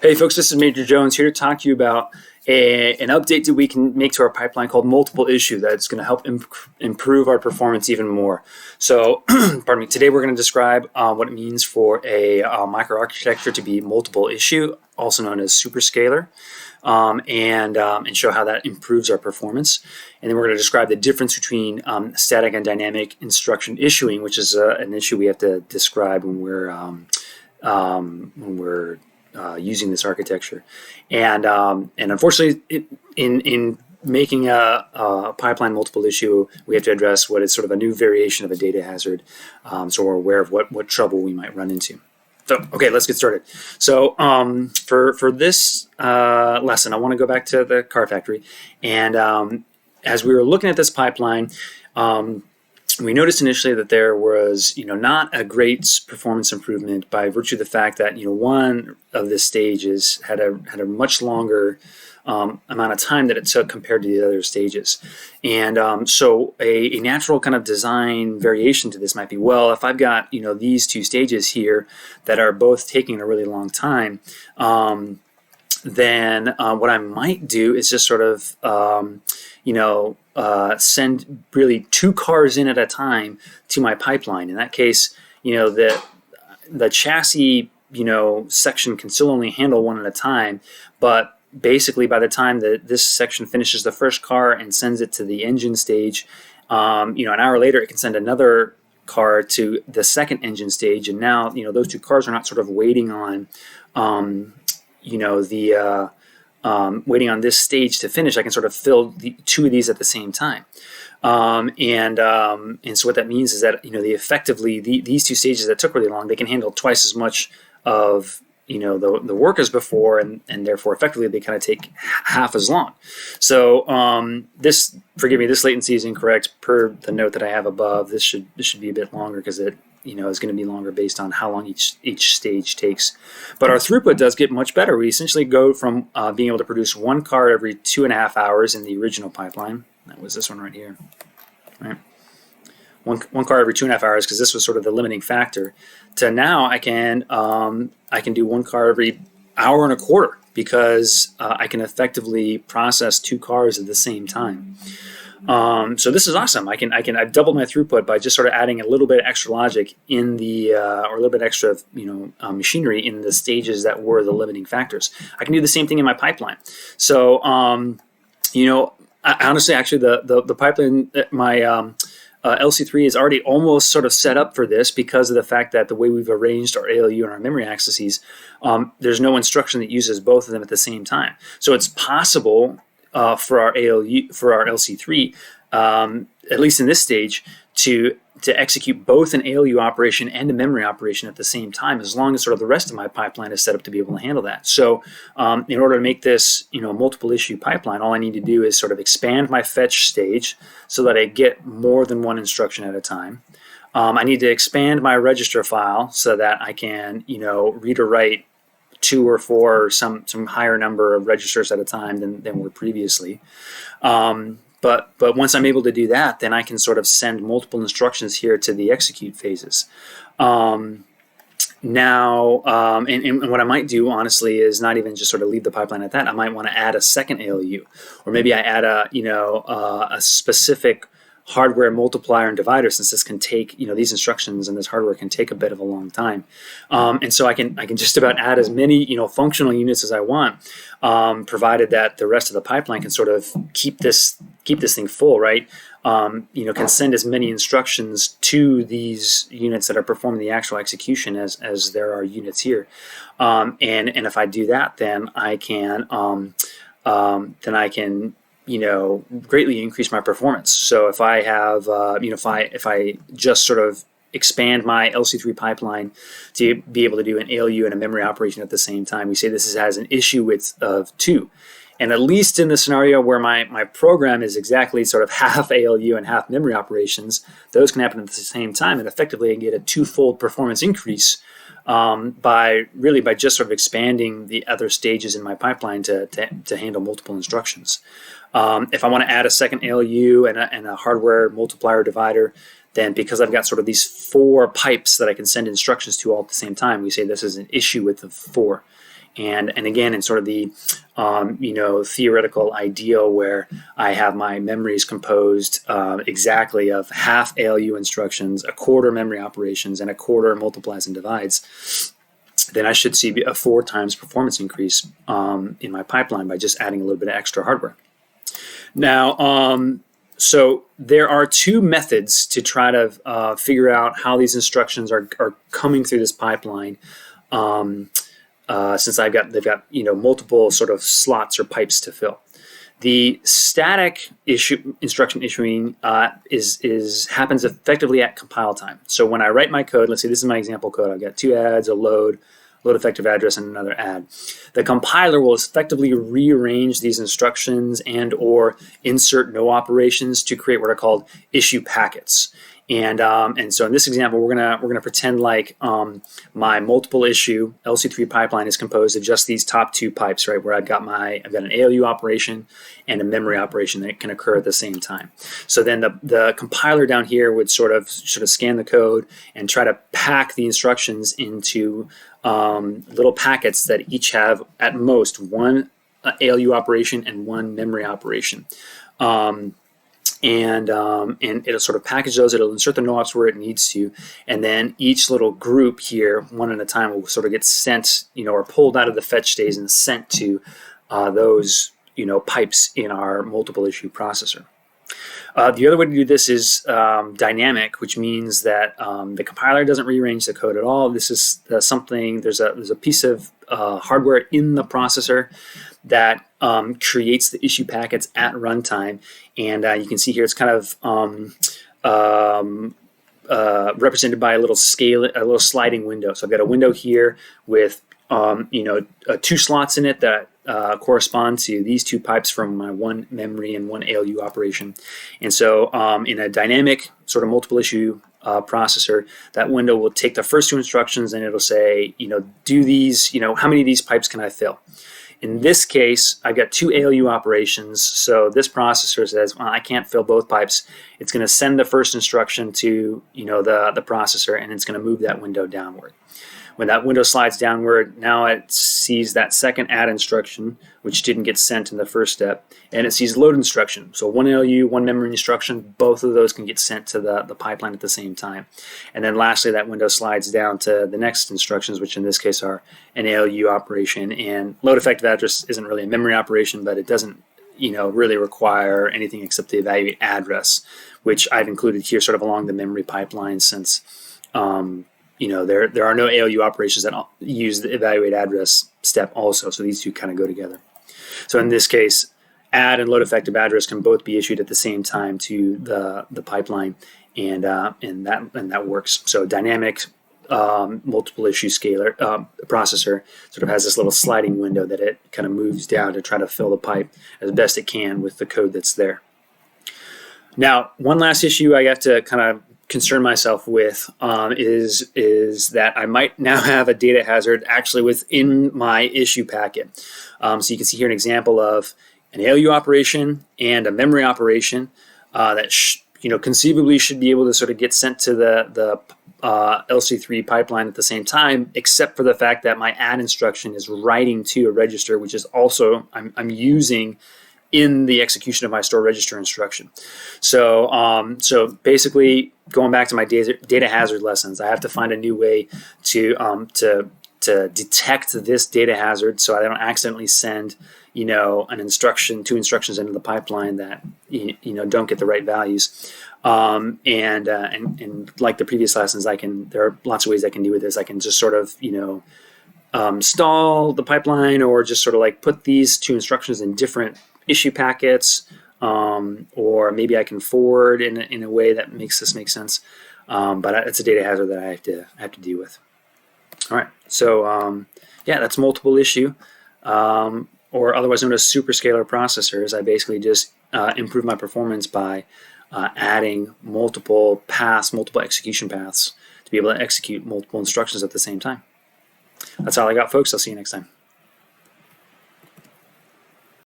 Hey folks, this is Major Jones here to talk to you about an update that we can make to our pipeline called multiple issue that's going to help improve our performance even more. So, pardon me, today we're going to describe what it means for a microarchitecture to be multiple issue, also known as superscalar, and show how that improves our performance. And then we're going to describe the difference between static and dynamic instruction issuing, which is an issue we have to describe when we're using this architecture, and unfortunately, in making a pipeline multiple issue, we have to address what is sort of a new variation of a data hazard, so we're aware of what trouble we might run into. So, okay, let's get started. So, for this lesson, I want to go back to the car factory, and as we were looking at this pipeline, we noticed initially that there was, not a great performance improvement by virtue of the fact that, one of the stages had a much longer amount of time that it took compared to the other stages. And so a natural kind of design variation to this might be, well, if I've got, these two stages here that are both taking a really long time, then what I might do is just sort of, send really two cars in at a time to my pipeline. In that case, the chassis, section can still only handle one at a time, but basically by the time that this section finishes the first car and sends it to the engine stage, an hour later it can send another car to the second engine stage, and now those two cars are not sort of waiting on waiting on this stage to finish. I can sort of fill two of these at the same time, and so what that means is that these two stages that took really long, they can handle twice as much of the work as before, and therefore effectively they kind of take half as long. So this latency is incorrect per the note that I have above. This should be a bit longer because it is going to be longer based on how long each stage takes. But our throughput does get much better. We essentially go from being able to produce one car every 2.5 hours in the original pipeline. That was this one right here, right? One car every 2.5 hours, because this was sort of the limiting factor, to now I can do one car every hour and a quarter, because I can effectively process two cars at the same time. So this is awesome. I've doubled my throughput by just sort of adding a little bit of extra logic in the or a little bit extra machinery in the stages that were the limiting factors. I can do the same thing in my pipeline. So honestly, actually, the pipeline, my LC3 is already almost sort of set up for this, because of the fact that the way we've arranged our ALU and our memory accesses, there's no instruction that uses both of them at the same time. So it's possible for our LC3, at least in this stage, to execute both an ALU operation and a memory operation at the same time, as long as sort of the rest of my pipeline is set up to be able to handle that. So in order to make this multiple issue pipeline, all I need to do is sort of expand my fetch stage so that I get more than one instruction at a time. I need to expand my register file so that I can read or write 2 or 4 or some higher number of registers at a time than were previously. But once I'm able to do that, then I can sort of send multiple instructions here to the execute phases. And what I might do, honestly, is not even just sort of leave the pipeline at that. I might want to add a second ALU, or maybe I add a specific hardware multiplier and divider, since this can take these instructions and this hardware can take a bit of a long time, and so I can just about add as many functional units as I want, provided that the rest of the pipeline can sort of keep this thing full, right? Can send as many instructions to these units that are performing the actual execution as there are units here, and if I do that, then I can greatly increase my performance. So if I have, if I just sort of expand my LC3 pipeline to be able to do an ALU and a memory operation at the same time, we say this has an issue width of 2. And at least in the scenario where my program is exactly sort of half ALU and half memory operations, those can happen at the same time, and effectively I can get a 2-fold performance increase by just sort of expanding the other stages in my pipeline to handle multiple instructions. If I want to add a second ALU and a hardware multiplier divider, then because I've got sort of these 4 pipes that I can send instructions to all at the same time, we say this is an issue width of 4. And again, in sort of the theoretical ideal where I have my memories composed exactly of half ALU instructions, a quarter memory operations, and a quarter multiplies and divides, then I should see a 4 times performance increase in my pipeline by just adding a little bit of extra hardware. Now, so there are 2 methods to try to figure out how these instructions are coming through this pipeline. Since they've got multiple sort of slots or pipes to fill. The static instruction issuing happens effectively at compile time. So when I write my code, let's say this is my example code. I've got 2 adds, a load effective address, and another add. The compiler will effectively rearrange these instructions and or insert no operations to create what are called issue packets. And so in this example, we're gonna pretend like my multiple issue LC3 pipeline is composed of just these top 2 pipes, right? Where I've got an ALU operation and a memory operation that can occur at the same time. So then the compiler down here would sort of scan the code and try to pack the instructions into little packets that each have at most 1 ALU operation and 1 memory operation. And it'll sort of package those. It'll insert the no-ops where it needs to, and then each little group here, one at a time, will sort of get sent, or pulled out of the fetch stage and sent to those, pipes in our multiple issue processor. The other way to do this is dynamic, which means that the compiler doesn't rearrange the code at all. This is something. There's a piece of hardware in the processor that creates the issue packets at runtime, and you can see here it's kind of represented by a little sliding window. So I've got a window here with 2 slots in it that correspond to these 2 pipes from my 1 memory and 1 ALU operation. And so in a dynamic sort of multiple issue processor, that window will take the first 2 instructions and it'll say, do these, how many of these pipes can I fill? In this case, I've got 2 ALU operations, so this processor says, well, I can't fill both pipes. It's going to send the first instruction to the processor, and it's going to move that window downward. When that window slides downward, now it sees that second add instruction, which didn't get sent in the first step, and it sees load instruction. So 1 ALU, 1 memory instruction, both of those can get sent to the pipeline at the same time. And then lastly, that window slides down to the next instructions, which in this case are an ALU operation. And load effective address isn't really a memory operation, but it doesn't really require anything except the evaluate address, which I've included here sort of along the memory pipeline since there are no ALU operations that use the evaluate address step also, so these 2 kind of go together. So in this case, add and load effective address can both be issued at the same time to the pipeline, and that works. So dynamic multiple issue scaler processor sort of has this little sliding window that it kind of moves down to try to fill the pipe as best it can with the code that's there. Now, one last issue I have to kind of concern myself with is that I might now have a data hazard actually within my issue packet. So you can see here an example of an ALU operation and a memory operation that conceivably should be able to sort of get sent to the LC3 pipeline at the same time, except for the fact that my add instruction is writing to a register, which is also I'm using in the execution of my store register instruction. So basically, going back to my data hazard lessons, I have to find a new way to detect this data hazard so I don't accidentally send two instructions into the pipeline that don't get the right values. And like the previous lessons, there are lots of ways I can do with this. I can just sort of stall the pipeline, or just sort of like put these 2 instructions in different issue packets, or maybe I can forward in a way that makes this make sense. But it's a data hazard that I have to deal with. All right, so that's multiple issue, or otherwise known as superscalar processors. I basically just improve my performance by adding multiple execution paths to be able to execute multiple instructions at the same time. That's all I got, folks. I'll see you next time.